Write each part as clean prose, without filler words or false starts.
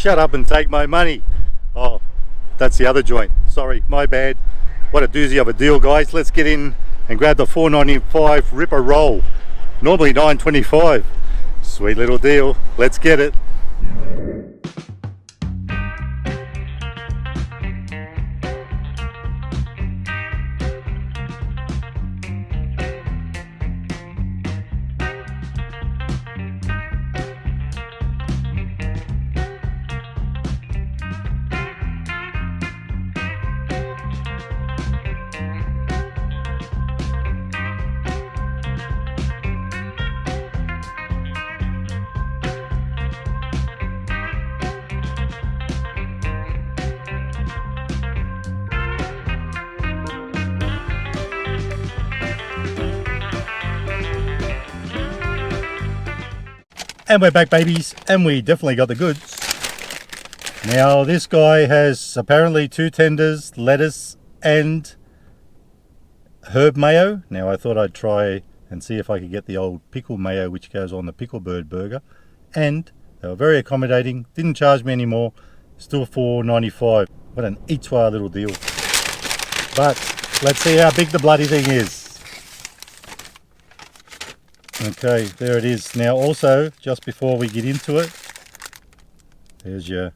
Shut up and take my money. Oh, that's the other joint. Sorry, my bad. What a doozy of a deal, guys. Let's get in and grab the 4.95 Rippa roll. Normally $9.25. Sweet little deal. Let's get it. And we're back, babies, and we definitely got the goods. Now this guy has apparently 2 tenders, lettuce and herb mayo. Now I thought I'd try and see if I could get the old pickle mayo which goes on the pickle bird burger, and they were very accommodating, didn't charge me anymore, still $4.95. What an each-way little deal. But let's see how big the bloody thing is. Okay, there it is. Now also, just before we get into it, there's your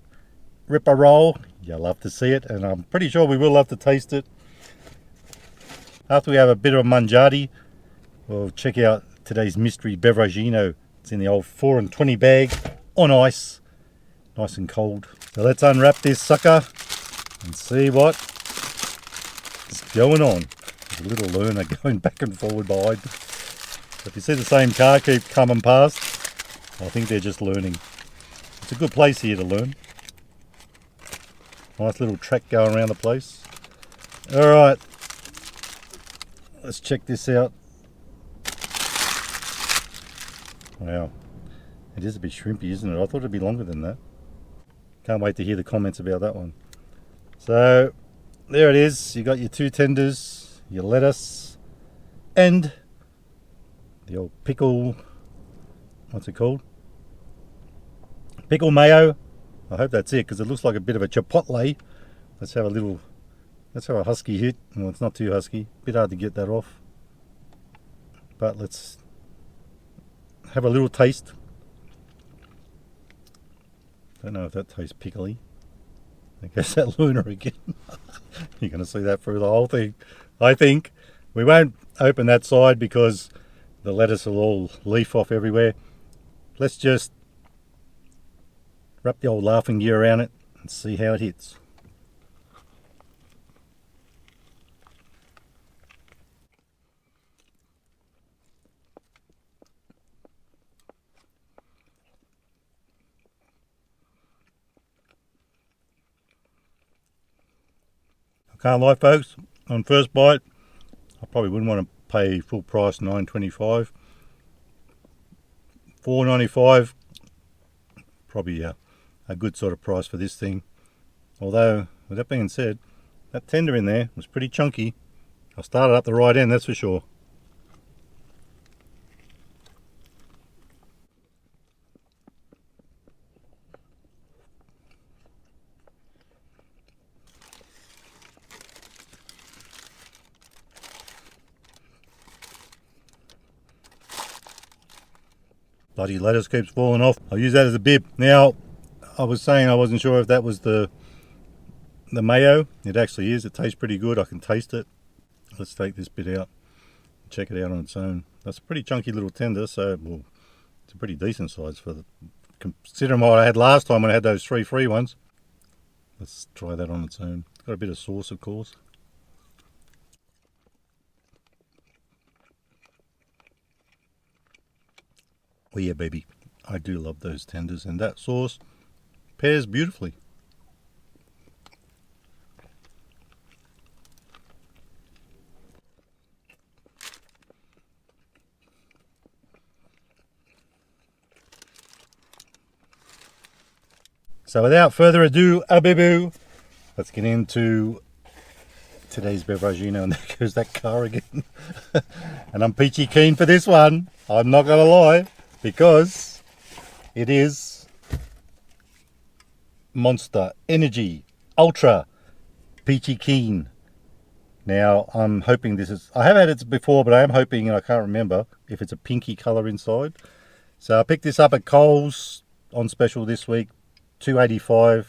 Rippa roll. You'll love to see it, and I'm pretty sure we will love to taste it. After we have a bit of mangiati, we'll check out today's mystery beveragino. It's in the old 4 and 20 bag on ice, nice and cold. So let's unwrap this sucker and see what is going on. There's a little learner going back and forward behind. If you see the same car keep coming past, I think they're just learning. It's a good place here to learn. Nice little track going around the place. Alright, let's check this out. Wow, it is a bit shrimpy, isn't it? I thought it'd be longer than that. Can't wait to hear the comments about that one. So, there it is. You got your 2 tenders, your lettuce, and the old pickle, what's it called? Pickle mayo. I hope that's it, because it looks like a bit of a chipotle. Let's have a husky hit. Well, it's not too husky. Bit hard to get that off. But let's have a little taste. Don't know if that tastes pickly. I guess that Luna again. You're going to see that through the whole thing. I think we won't open that side because the lettuce will all leaf off everywhere. Let's just wrap the old laughing gear around it and see how it hits. I can't lie, folks, on first bite I probably wouldn't want to pay full price $9.25. $4.95, probably a good sort of price for this thing. Although, with that being said, that tender in there was pretty chunky. I started up the right end, that's for sure. Bloody lettuce keeps falling off. I'll use that as a bib. Now, I was saying I wasn't sure if that was the mayo. It actually is. It tastes pretty good. I can taste it. Let's take this bit out. Check it out on its own. That's a pretty chunky little tender, so well, it's a pretty decent size for considering what I had last time when I had those 3 free ones. Let's try that on its own. It's got a bit of sauce, of course. Well, yeah, baby, I do love those tenders, and that sauce pairs beautifully. So without further ado, Abibu, let's get into today's beveragino. And there goes that car again. And I'm peachy keen for this one. I'm not going to lie, because it is Monster Energy Ultra Peachy Keen. Now I'm hoping this is, I have had it before, but I am hoping, and I can't remember if it's a pinky colour inside. So I picked this up at Coles on special this week, $2.85.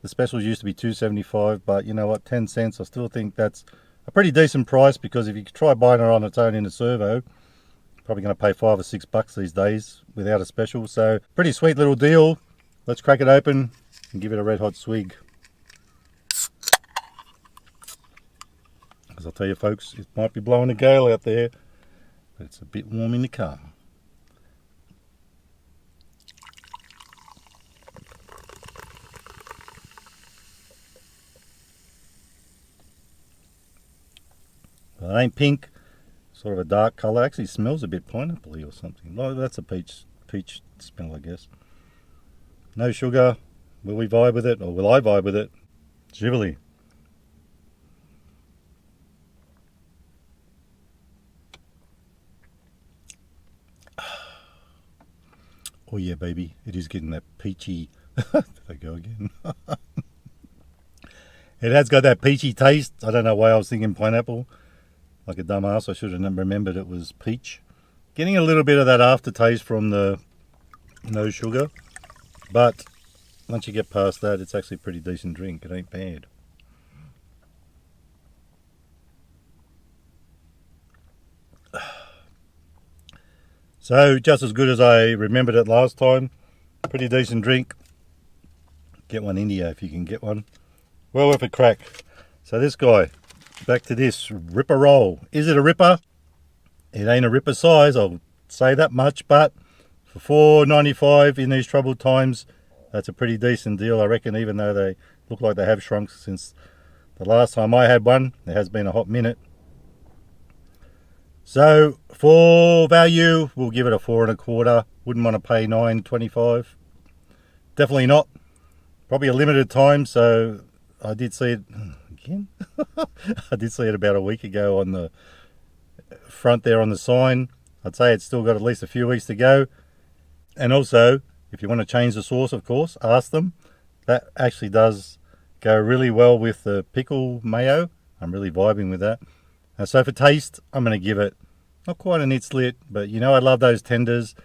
The specials used to be $2.75, but you know what, 10 cents, I still think that's a pretty decent price, because if you try buying it on its own in a servo, probably going to pay $5 or $6 these days without a special. So pretty sweet little deal. Let's crack it open and give it a red hot swig. Because I'll tell you folks, it might be blowing a gale out there, but it's a bit warm in the car. Well, it ain't pink, sort of a dark colour. Actually smells a bit pineapple-y or something. Oh, that's a peach smell, I guess. No sugar. Will we vibe with it, or will I vibe with it? Jively. Oh yeah, baby, it is getting that peachy. Did I go again? It has got that peachy taste. I don't know why I was thinking pineapple. Like a dumbass, I should have remembered it was peach. Getting a little bit of that aftertaste from the no sugar. But once you get past that, it's actually a pretty decent drink. It ain't bad. So, just as good as I remembered it last time. Pretty decent drink. Get one India if you can get one. Well worth a crack. So this guy, back to this Rippa roll. Is it a Rippa? It ain't a Rippa size, I'll say that much, but for $4.95 in these troubled times, that's a pretty decent deal, I reckon, even though they look like they have shrunk since the last time I had one. It has been a hot minute. So for value, we'll give it a 4.25. Wouldn't want to pay $9.25. Definitely not. Probably a limited time, so I did see it again. I did see it about a week ago on the front there on the sign. I'd say it's still got at least a few weeks to go. And also, if you want to change the sauce, of course, ask them. That actually does go really well with the pickle mayo. I'm really vibing with that. So for taste, I'm going to give it not quite a nit slit, but you know I love those tenders.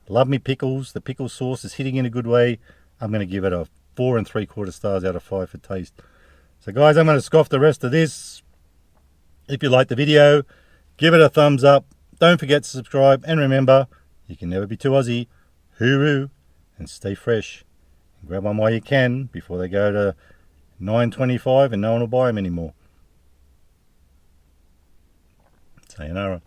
Love me pickles. The pickle sauce is hitting in a good way. I'm going to give it a 4.75 stars out of 5 for taste. So guys, I'm going to scoff the rest of this. If you liked the video, give it a thumbs up. Don't forget to subscribe. And remember, you can never be too Aussie. Hooroo. And stay fresh. And grab one while you can before they go to $9.25 and no one will buy them anymore. Sayonara.